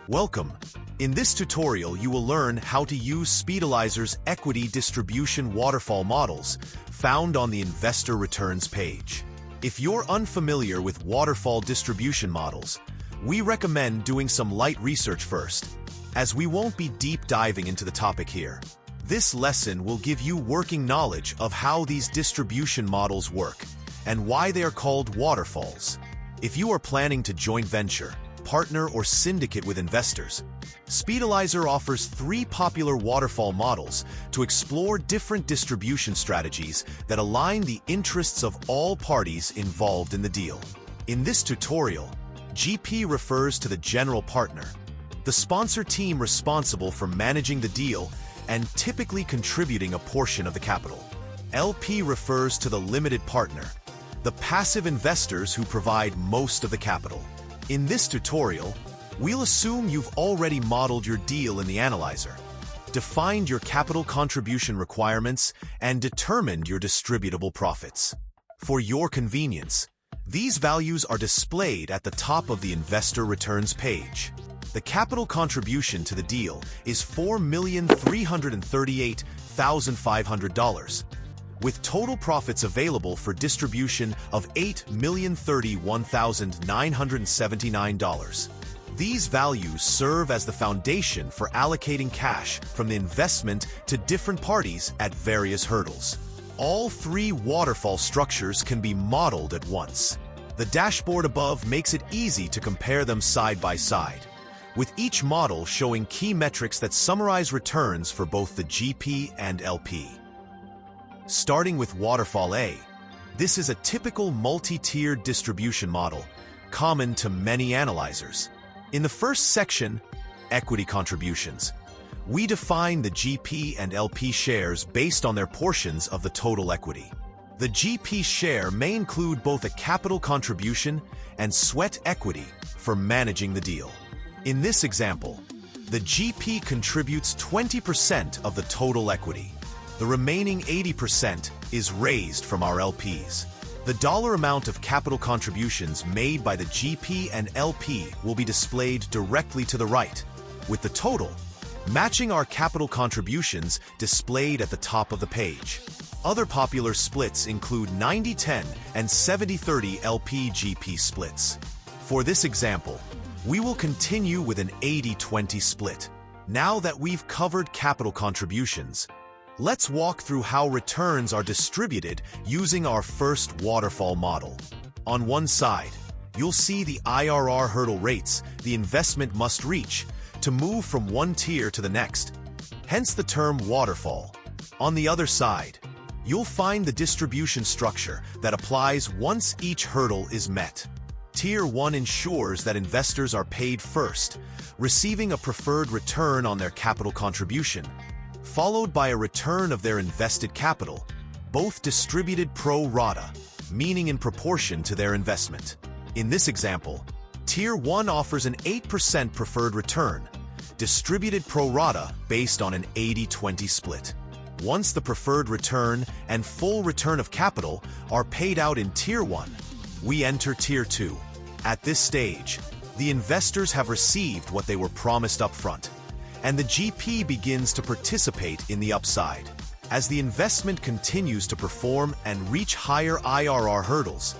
Welcome. In this tutorial, you will learn how to use SpeedAlyzer's equity distribution waterfall models found on the investor returns page. If you're unfamiliar with waterfall distribution models, we recommend doing some light research first, as we won't be deep diving into the topic here. This lesson will give you working knowledge of how these distribution models work and why they are called waterfalls. If you are planning to joint venture, partner, or syndicate with investors, SpeedAlyzer offers 3 popular waterfall models to explore different distribution strategies that align the interests of all parties involved in the deal. In this tutorial, GP refers to the general partner, the sponsor team responsible for managing the deal and typically contributing a portion of the capital. LP refers to the limited partner, the passive investors who provide most of the capital. In this tutorial, we'll assume you've already modeled your deal in the analyzer, defined your capital contribution requirements, and determined your distributable profits. For your convenience, these values are displayed at the top of the investor returns page. The capital contribution to the deal is $4,338,500, with total profits available for distribution of $8,031,979. These values serve as the foundation for allocating cash from the investment to different parties at various hurdles. All 3 waterfall structures can be modeled at once. The dashboard above makes it easy to compare them side by side, with each model showing key metrics that summarize returns for both the GP and LP. Starting with Waterfall A, this is a typical multi-tiered distribution model, common to many analyzers. In the first section, equity contributions, we define the GP and LP shares based on their portions of the total equity. The GP share may include both a capital contribution and sweat equity for managing the deal. In this example, the GP contributes 20% of the total equity. The remaining 80% is raised from our LPs. The dollar amount of capital contributions made by the GP and LP will be displayed directly to the right, with the total matching our capital contributions displayed at the top of the page. Other popular splits include 90-10 and 70-30 LP-GP splits. For this example, we will continue with an 80-20 split. Now that we've covered capital contributions, let's walk through how returns are distributed using our first waterfall model. On one side, you'll see the IRR hurdle rates the investment must reach to move from one tier to the next, hence the term waterfall. On the other side, you'll find the distribution structure that applies once each hurdle is met. Tier 1 ensures that investors are paid first, receiving a preferred return on their capital contribution, followed by a return of their invested capital, both distributed pro rata, meaning in proportion to their investment. In this example, Tier 1 offers an 8% preferred return, distributed pro rata based on an 80-20 split. Once the preferred return and full return of capital are paid out in Tier 1, we enter Tier 2. At this stage, the investors have received what they were promised upfront, and the GP begins to participate in the upside. As the investment continues to perform and reach higher IRR hurdles,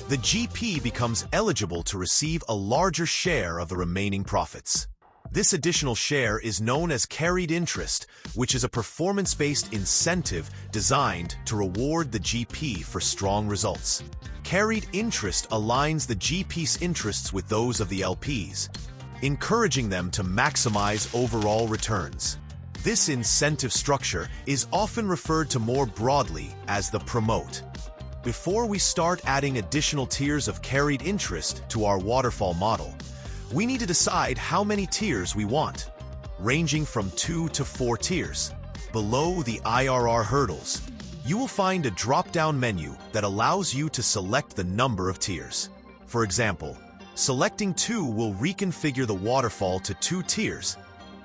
the GP becomes eligible to receive a larger share of the remaining profits. This additional share is known as carried interest, which is a performance-based incentive designed to reward the GP for strong results. Carried interest aligns the GP's interests with those of the LPs, encouraging them to maximize overall returns. This incentive structure is often referred to more broadly as the promote. Before we start adding additional tiers of carried interest to our waterfall model, we need to decide how many tiers we want, ranging from 2 to 4 tiers. Below the IRR hurdles, you will find a drop-down menu that allows you to select the number of tiers. For example, selecting 2 will reconfigure the waterfall to 2 tiers,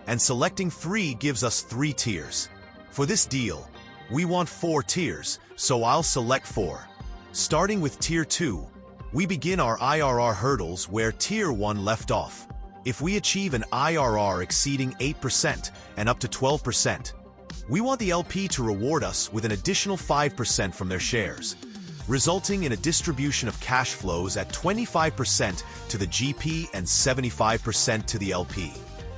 and selecting 3 gives us 3 tiers. For this deal, we want 4 tiers, so I'll select 4. Starting with Tier 2, we begin our IRR hurdles where Tier 1 left off. If we achieve an IRR exceeding 8% and up to 12%, we want the LP to reward us with an additional 5% from their shares, resulting in a distribution of cash flows at 25% to the GP and 75% to the LP.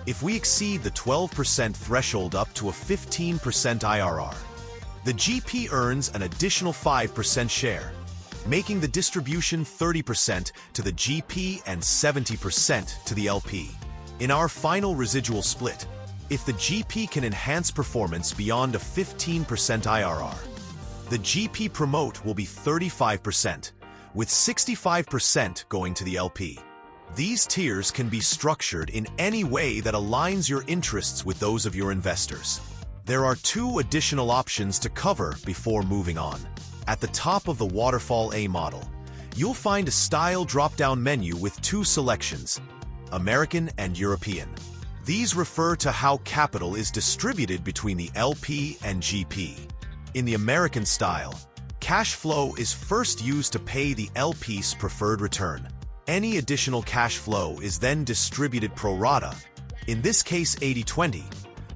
If we exceed the 12% threshold up to a 15% IRR, the GP earns an additional 5% share, making the distribution 30% to the GP and 70% to the LP. In our final residual split, if the GP can enhance performance beyond a 15% IRR, the GP promote will be 35%, with 65% going to the LP. These tiers can be structured in any way that aligns your interests with those of your investors. There are two additional options to cover before moving on. At the top of the Waterfall A model, you'll find a style drop-down menu with two selections, American and European. These refer to how capital is distributed between the LP and GP. In the American style, cash flow is first used to pay the LP's preferred return. Any additional cash flow is then distributed pro rata, in this case 80-20,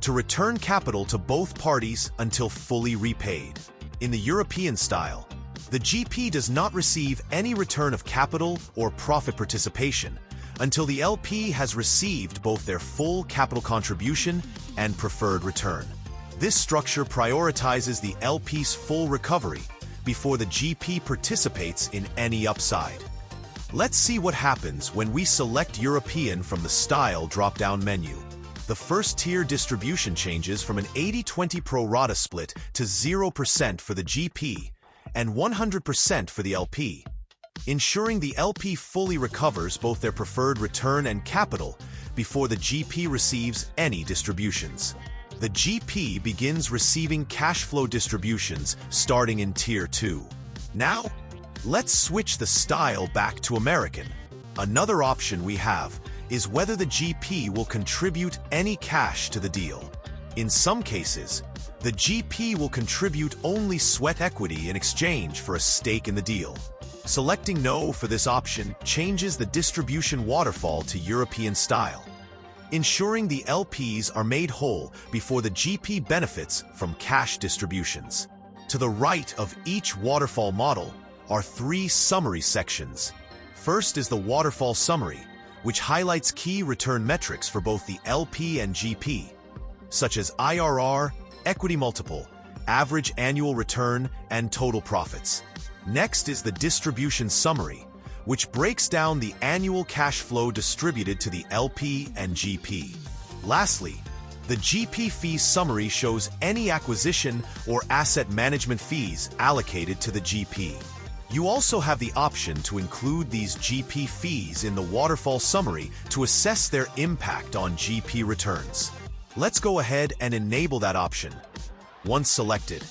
to return capital to both parties until fully repaid. In the European style, the GP does not receive any return of capital or profit participation until the LP has received both their full capital contribution and preferred return. This structure prioritizes the LP's full recovery before the GP participates in any upside. Let's see what happens when we select European from the Style drop-down menu. The first tier distribution changes from an 80-20 pro rata split to 0% for the GP and 100% for the LP, ensuring the LP fully recovers both their preferred return and capital before the GP receives any distributions. The GP begins receiving cash flow distributions starting in Tier 2. Now, let's switch the style back to American. Another option we have is whether the GP will contribute any cash to the deal. In some cases, the GP will contribute only sweat equity in exchange for a stake in the deal. Selecting no for this option changes the distribution waterfall to European style, ensuring the LPs are made whole before the GP benefits from cash distributions. To the right of each waterfall model are three summary sections. First is the waterfall summary, which highlights key return metrics for both the LP and GP, such as IRR, equity multiple, average annual return, and total profits. Next is the distribution summary, which breaks down the annual cash flow distributed to the LP and GP. Lastly, the GP fees summary shows any acquisition or asset management fees allocated to the GP. You also have the option to include these GP fees in the waterfall summary to assess their impact on GP returns. Let's go ahead and enable that option. Once selected,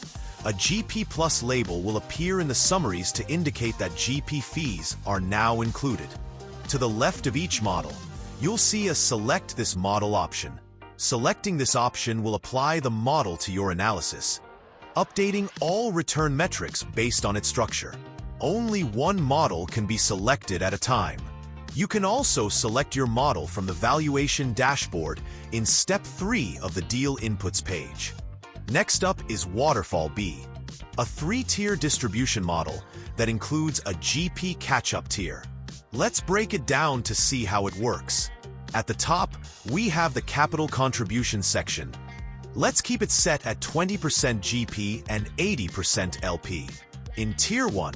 a GP Plus label will appear in the summaries to indicate that GP fees are now included. To the left of each model, you'll see a Select this model option. Selecting this option will apply the model to your analysis, updating all return metrics based on its structure. Only one model can be selected at a time. You can also select your model from the valuation dashboard in Step 3 of the Deal Inputs page. Next up is Waterfall B, a three-tier distribution model that includes a GP catch-up tier. Let's break it down to see how it works. At the top, we have the capital contribution section. Let's keep it set at 20% GP and 80% LP. In Tier 1,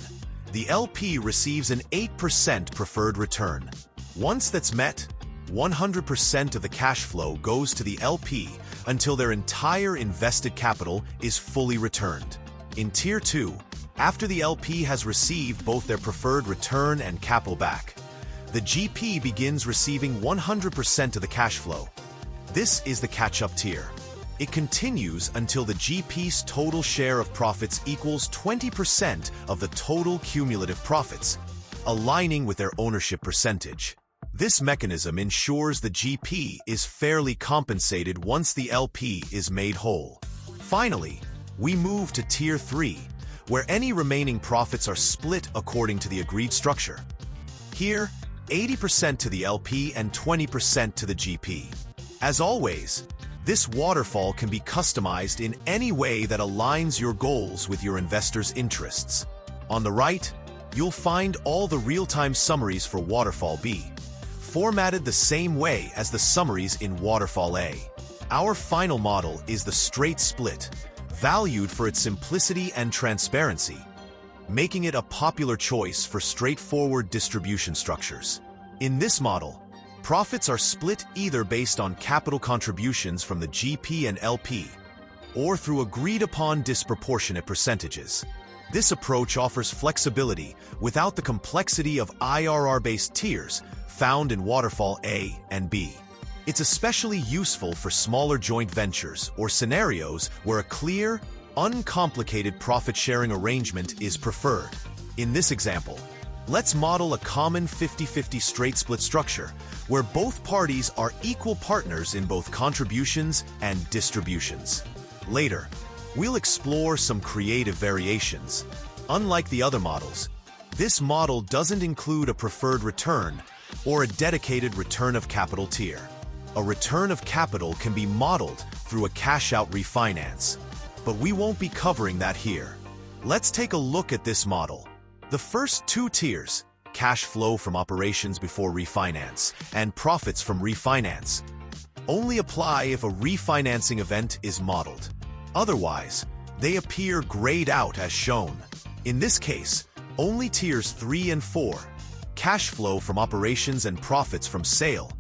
the LP receives an 8% preferred return. Once that's met, 100% of the cash flow goes to the LP until their entire invested capital is fully returned. In Tier 2, after the LP has received both their preferred return and capital back, the GP begins receiving 100% of the cash flow. This is the catch-up tier. It continues until the GP's total share of profits equals 20% of the total cumulative profits, aligning with their ownership percentage. This mechanism ensures the GP is fairly compensated once the LP is made whole. Finally, we move to Tier 3, where any remaining profits are split according to the agreed structure. Here, 80% to the LP and 20% to the GP. As always, this waterfall can be customized in any way that aligns your goals with your investors' interests. On the right, you'll find all the real-time summaries for Waterfall B, formatted the same way as the summaries in Waterfall A. Our final model is the straight split, valued for its simplicity and transparency, making it a popular choice for straightforward distribution structures. In this model, profits are split either based on capital contributions from the GP and LP, or through agreed-upon disproportionate percentages. This approach offers flexibility without the complexity of IRR-based tiers found in Waterfall A and B. It's especially useful for smaller joint ventures or scenarios where a clear, uncomplicated profit-sharing arrangement is preferred. In this example, let's model a common 50-50 straight split structure where both parties are equal partners in both contributions and distributions. Later, we'll explore some creative variations. Unlike the other models, this model doesn't include a preferred return or a dedicated return of capital tier. A return of capital can be modeled through a cash-out refinance, but we won't be covering that here. Let's take a look at this model. The first two tiers, cash flow from operations before refinance and profits from refinance, only apply if a refinancing event is modeled. Otherwise, they appear grayed out as shown. In this case, only tiers 3 and 4, cash flow from operations and profits from sale,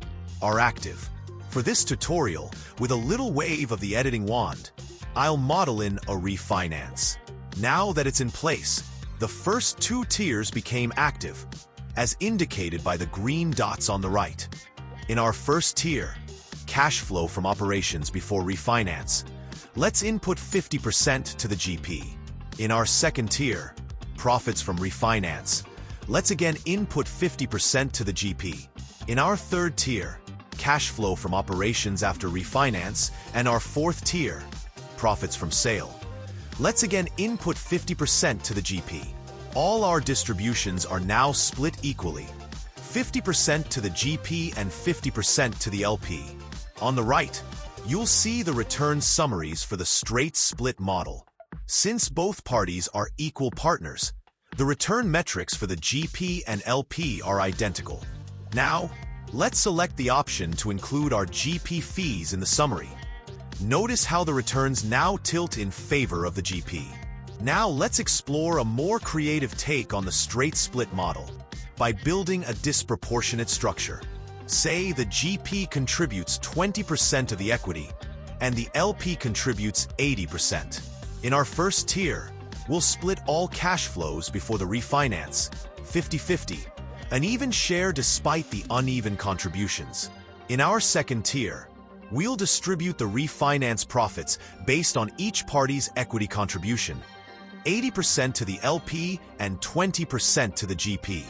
are active. For this tutorial, with a little wave of the editing wand, I'll model in a refinance. Now that it's in place, the first two tiers became active, as indicated by the green dots on the right. In our first tier, cash flow from operations before refinance, let's input 50% to the GP. In our second tier, profits from refinance, let's again input 50% to the GP. In our third tier, cash flow from operations after refinance, and our fourth tier, profits from sale, let's again input 50% to the GP. All our distributions are now split equally, 50% to the GP and 50% to the LP. On the right, you'll see the return summaries for the straight split model. Since both parties are equal partners, the return metrics for the GP and LP are identical. Now, let's select the option to include our GP fees in the summary. Notice how the returns now tilt in favor of the GP. Now let's explore a more creative take on the straight split model by building a disproportionate structure. Say the GP contributes 20% of the equity and the LP contributes 80%. In our first tier, we'll split all cash flows before the refinance, 50-50, an even share despite the uneven contributions. In our second tier, we'll distribute the refinance profits based on each party's equity contribution, 80% to the LP and 20% to the GP.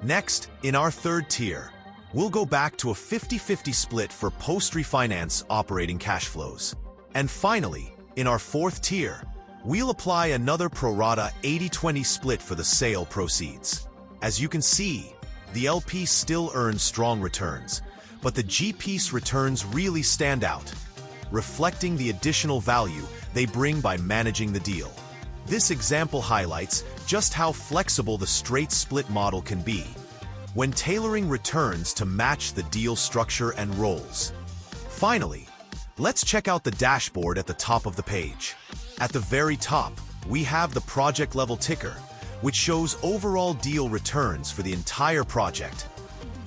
Next, in our third tier, we'll go back to a 50-50 split for post-refinance operating cash flows. And finally, in our fourth tier, we'll apply another pro-rata 80-20 split for the sale proceeds. As you can see, the LP still earns strong returns, but the GP's returns really stand out, reflecting the additional value they bring by managing the deal. This example highlights just how flexible the straight split model can be when tailoring returns to match the deal structure and roles. Finally, let's check out the dashboard at the top of the page. At the very top, we have the project level ticker, which shows overall deal returns for the entire project,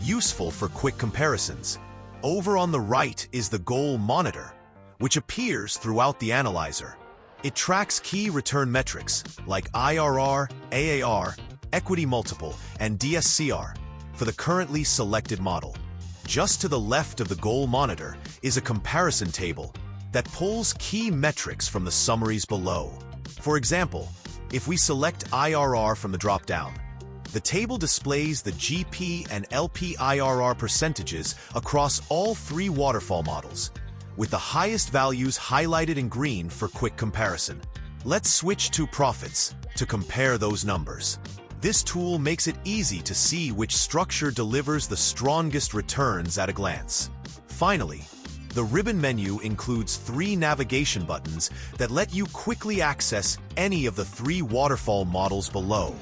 useful for quick comparisons. Over on the right is the goal monitor, which appears throughout the analyzer. It tracks key return metrics like IRR, AAR, equity multiple, and DSCR for the currently selected model. Just to the left of the goal monitor is a comparison table that pulls key metrics from the summaries below. For example, if we select IRR from the drop-down, the table displays the GP and LP IRR percentages across all three waterfall models, with the highest values highlighted in green for quick comparison. Let's switch to profits to compare those numbers. This tool makes it easy to see which structure delivers the strongest returns at a glance. Finally, the ribbon menu includes 3 navigation buttons that let you quickly access any of the 3 waterfall models below.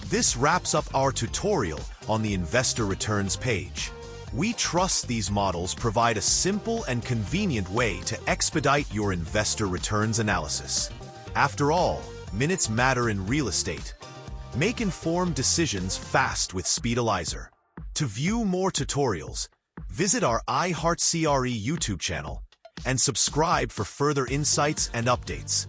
This wraps up our tutorial on the investor returns page. We trust these models provide a simple and convenient way to expedite your investor returns analysis. After all, minutes matter in real estate. Make informed decisions fast with SpeedAlyzer. To view more tutorials, visit our iHeartCRE YouTube channel and subscribe for further insights and updates.